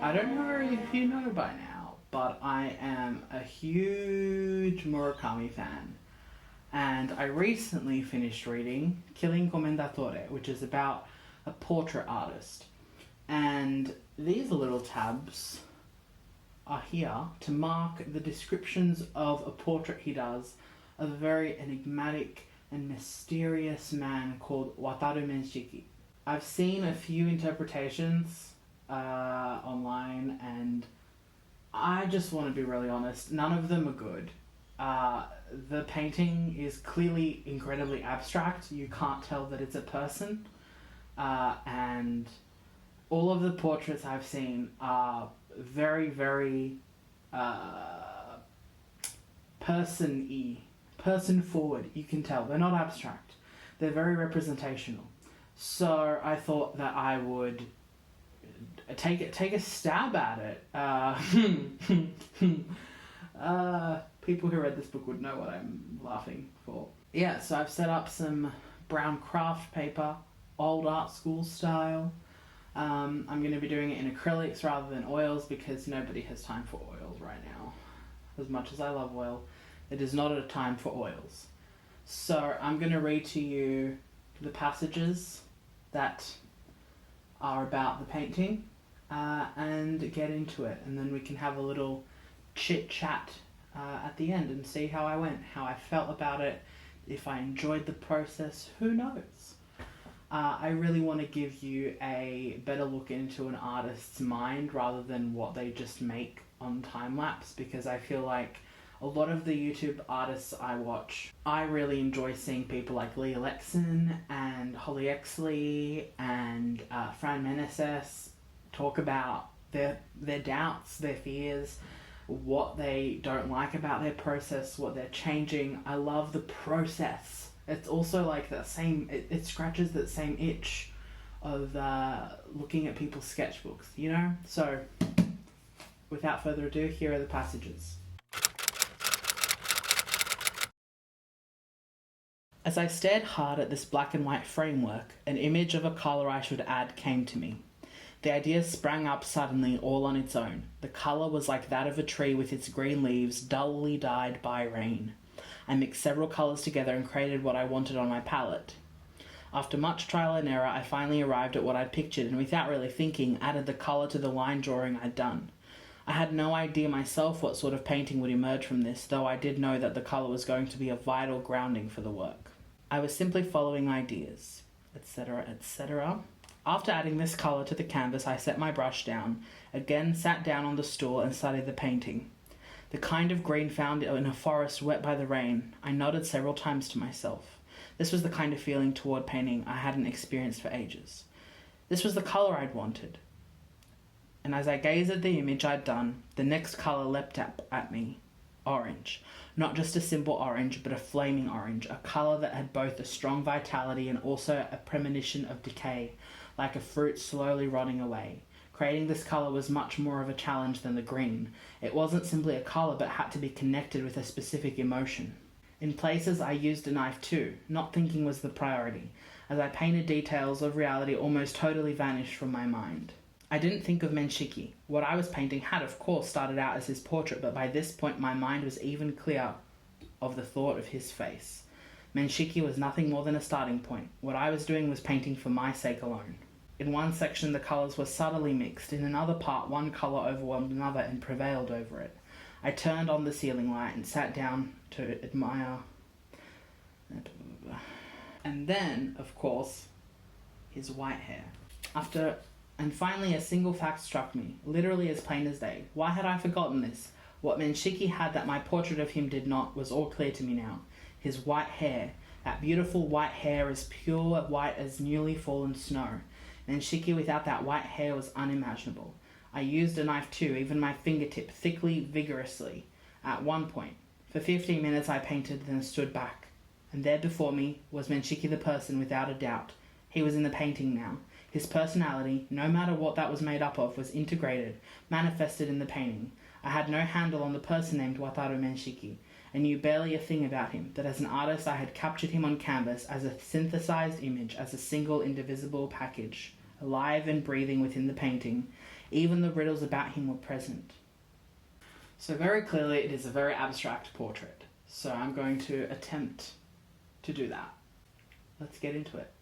I don't know if you know by now, but I am a huge Murakami fan. And I recently finished reading Killing Commendatore, which is about a portrait artist. And these little tabs are here to mark the descriptions of a portrait he does of a very enigmatic and mysterious man called Wataru Menshiki. I've seen a few interpretations online, and I just want to be really honest, none of them are good. The painting is clearly incredibly abstract. You can't tell that it's a person. And all of the portraits I've seen are very, very person-y, person-forward. You can tell. They're not abstract. They're very representational. So I thought that I would take a stab at it. People who read this book would know what I'm laughing for. Yeah, so I've set up some brown craft paper, old art school style. I'm going to be doing it in acrylics rather than oils because nobody has time for oils right now. As much as I love oil, it is not a time for oils. So I'm going to read to you the passages that are about the painting and get into it, and then we can have a little chit chat at the end and see how I went, how I felt about it, if I enjoyed the process, who knows. I really want to give you a better look into an artist's mind rather than what they just make on time-lapse, because I feel like a lot of the YouTube artists I watch, I really enjoy seeing people like Lee Alexson and Holly Exley and Fran Meneses talk about their doubts, their fears, what they don't like about their process, what they're changing. I love the process. It's also like that same, it scratches that same itch of looking at people's sketchbooks, you know? So, without further ado, here are the passages. As I stared hard at this black and white framework, an image of a colour I should add came to me. The idea sprang up suddenly all on its own. The colour was like that of a tree with its green leaves dully dyed by rain. I mixed several colours together and created what I wanted on my palette. After much trial and error, I finally arrived at what I'd pictured and without really thinking, added the colour to the line drawing I'd done. I had no idea myself what sort of painting would emerge from this, though I did know that the colour was going to be a vital grounding for the work. I was simply following ideas, etc., etc. After adding this colour to the canvas, I set my brush down, again sat down on the stool and studied the painting. The kind of green found in a forest wet by the rain. I nodded several times to myself. This was the kind of feeling toward painting I hadn't experienced for ages. This was the colour I'd wanted. And as I gazed at the image I'd done, the next colour leapt at me. Orange. Not just a simple orange, but a flaming orange, a colour that had both a strong vitality and also a premonition of decay, like a fruit slowly rotting away. Creating this colour was much more of a challenge than the green. It wasn't simply a colour, but had to be connected with a specific emotion. In places I used a knife too, not thinking was the priority. As I painted, details of reality almost totally vanished from my mind. I didn't think of Menshiki. What I was painting had, of course, started out as his portrait, but by this point my mind was even clear of the thought of his face. Menshiki was nothing more than a starting point. What I was doing was painting for my sake alone. In one section the colours were subtly mixed, in another part one colour overwhelmed another and prevailed over it. I turned on the ceiling light and sat down to admire. And then, of course, his white hair. And finally a single fact struck me, literally as plain as day. Why had I forgotten this? What Menshiki had that my portrait of him did not was all clear to me now. His white hair. That beautiful white hair, as pure white as newly fallen snow. Menshiki without that white hair was unimaginable. I used a knife too, even my fingertip, thickly, vigorously, at one point. For 15 minutes I painted, then stood back. And there before me was Menshiki the person, without a doubt. He was in the painting now. His personality, no matter what that was made up of, was integrated, manifested in the painting. I had no handle on the person named Wataru Menshiki. I knew barely a thing about him, but as an artist I had captured him on canvas as a synthesized image, as a single indivisible package, alive and breathing within the painting. Even the riddles about him were present. So very clearly it is a very abstract portrait. So I'm going to attempt to do that. Let's get into it.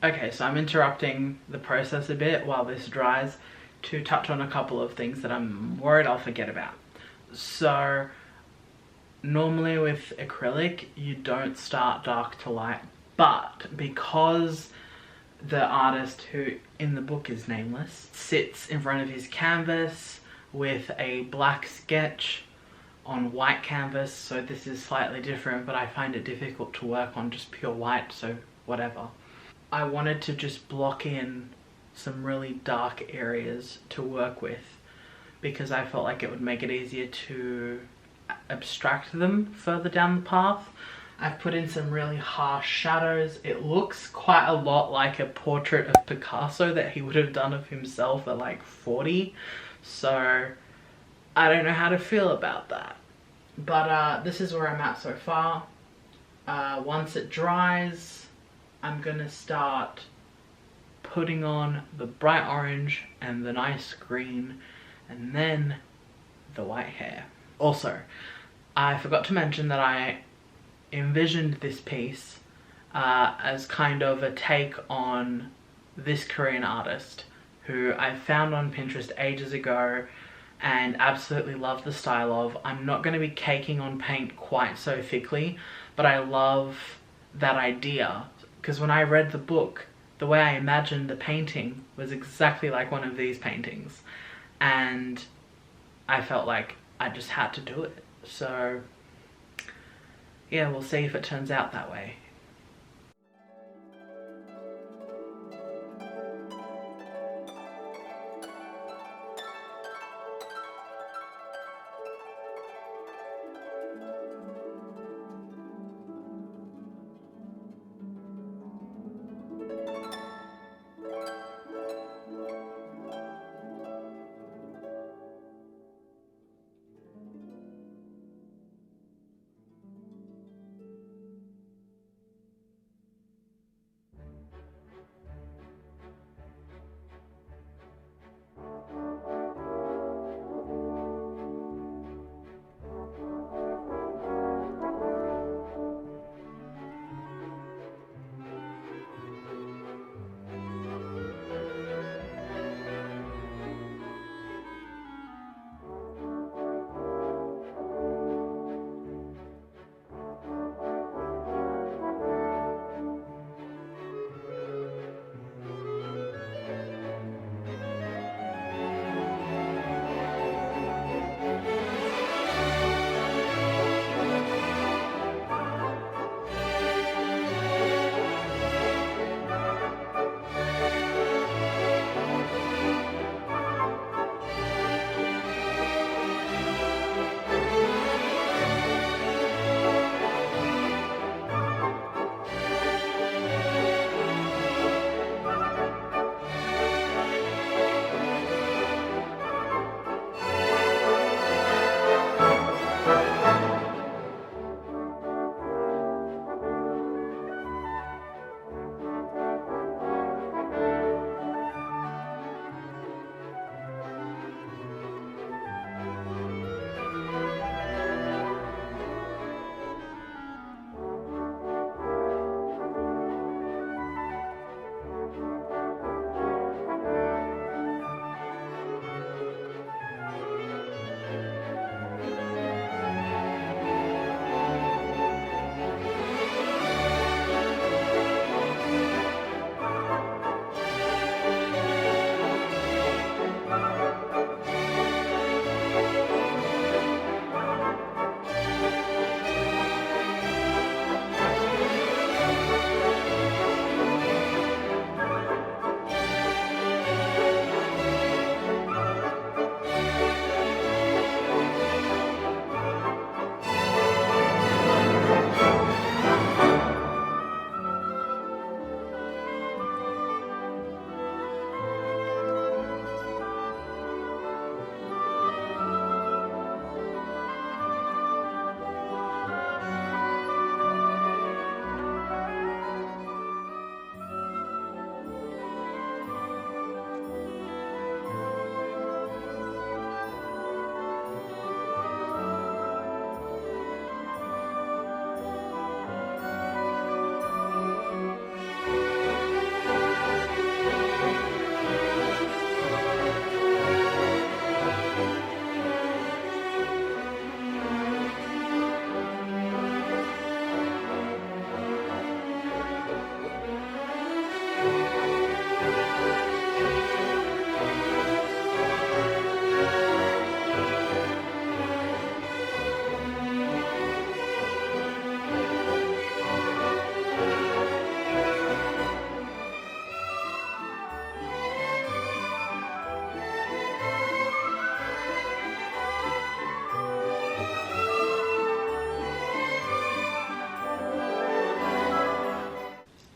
Okay, so I'm interrupting the process a bit while this dries to touch on a couple of things that I'm worried I'll forget about. So normally with acrylic you don't start dark to light, but because the artist, who in the book is nameless, sits in front of his canvas with a black sketch on white canvas, so this is slightly different, but I find it difficult to work on just pure white, so whatever. I wanted to just block in some really dark areas to work with because I felt like it would make it easier to abstract them further down the path. I've put in some really harsh shadows. It looks quite a lot like a portrait of Picasso that he would have done of himself at like 40. So I don't know how to feel about that. But this is where I'm at so far. Once it dries, I'm gonna start putting on the bright orange and the nice green and then the white hair. Also, I forgot to mention that I envisioned this piece as kind of a take on this Korean artist who I found on Pinterest ages ago and absolutely love the style of. I'm not going to be caking on paint quite so thickly, but I love that idea because when I read the book, the way I imagined the painting was exactly like one of these paintings, and I felt like I just had to do it. So yeah, we'll see if it turns out that way.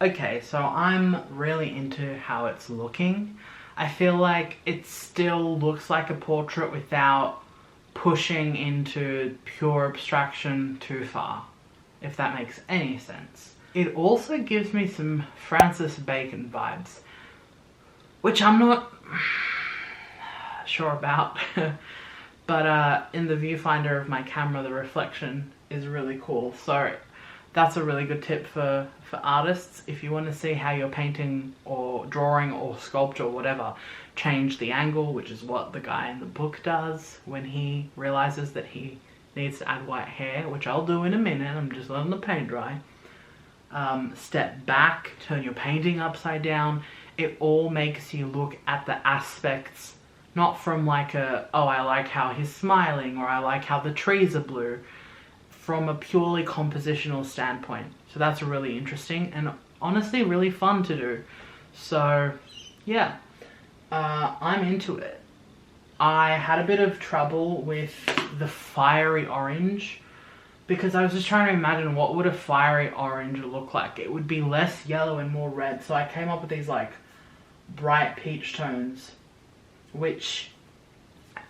Okay, so I'm really into how it's looking. I feel like it still looks like a portrait without pushing into pure abstraction too far, if that makes any sense. It also gives me some Francis Bacon vibes, which I'm not sure about. But in the viewfinder of my camera, the reflection is really cool. So that's a really good tip for artists. If you want to see how your painting or drawing or sculpture or whatever change the angle, which is what the guy in the book does when he realizes that he needs to add white hair, which I'll do in a minute, I'm just letting the paint dry. Step back, turn your painting upside down. It all makes you look at the aspects, not from like a, oh, I like how he's smiling, or I like how the trees are blue, from a purely compositional standpoint. So that's really interesting and honestly really fun to do. So yeah, I'm into it. I had a bit of trouble with the fiery orange because I was just trying to imagine what would a fiery orange look like. It would be less yellow and more red. So I came up with these like bright peach tones, which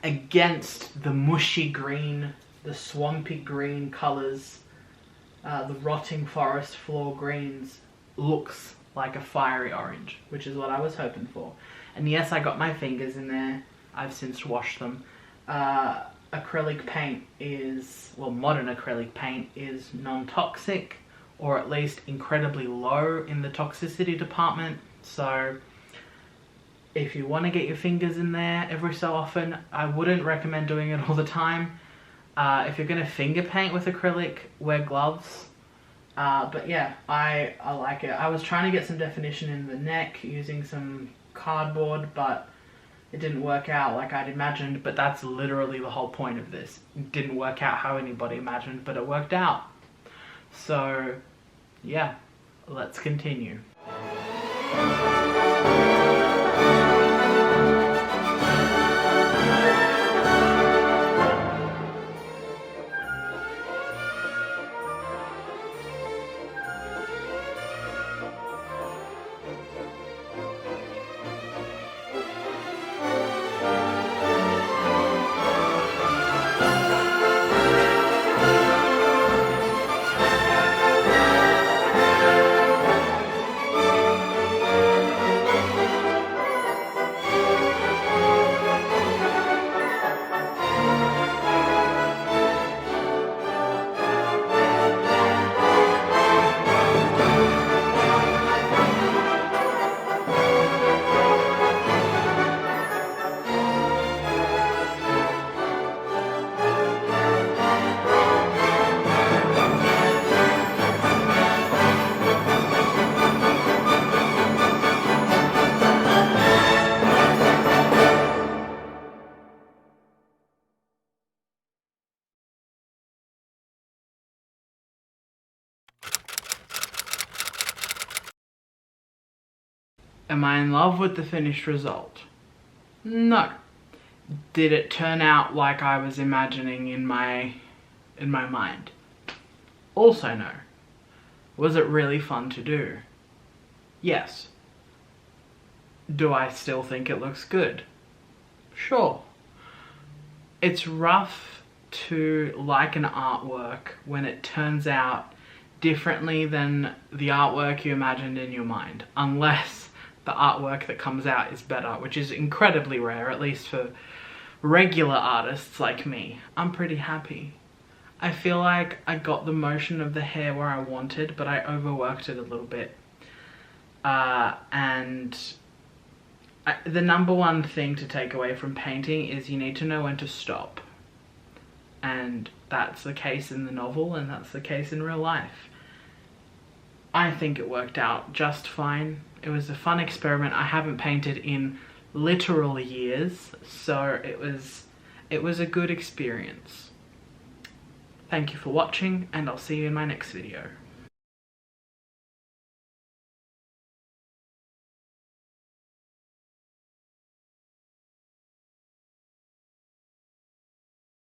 against the mushy green, the swampy green colours, the rotting forest floor greens, looks like a fiery orange, which is what I was hoping for. And yes, I got my fingers in there. I've since washed them. Acrylic paint is, well, modern acrylic paint is non-toxic, or at least incredibly low in the toxicity department. So if you want to get your fingers in there every so often, I wouldn't recommend doing it all the time. If you're going to finger paint with acrylic, wear gloves. But yeah, I like it. I was trying to get some definition in the neck using some cardboard, but it didn't work out like I'd imagined. But that's literally the whole point of this. It didn't work out how anybody imagined, but it worked out. So yeah, let's continue. Am I in love with the finished result? No. Did it turn out like I was imagining in my mind? Also no. Was it really fun to do? Yes. Do I still think it looks good? Sure. It's rough to like an artwork when it turns out differently than the artwork you imagined in your mind, unless the artwork that comes out is better, which is incredibly rare, at least for regular artists like me. I'm pretty happy. I feel like I got the motion of the hair where I wanted, but I overworked it a little bit. The number one thing to take away from painting is you need to know when to stop. And that's the case in the novel, and that's the case in real life. I think it worked out just fine. It was a fun experiment. I haven't painted in literal years, so it was a good experience. Thank you for watching, and I'll see you in my next video.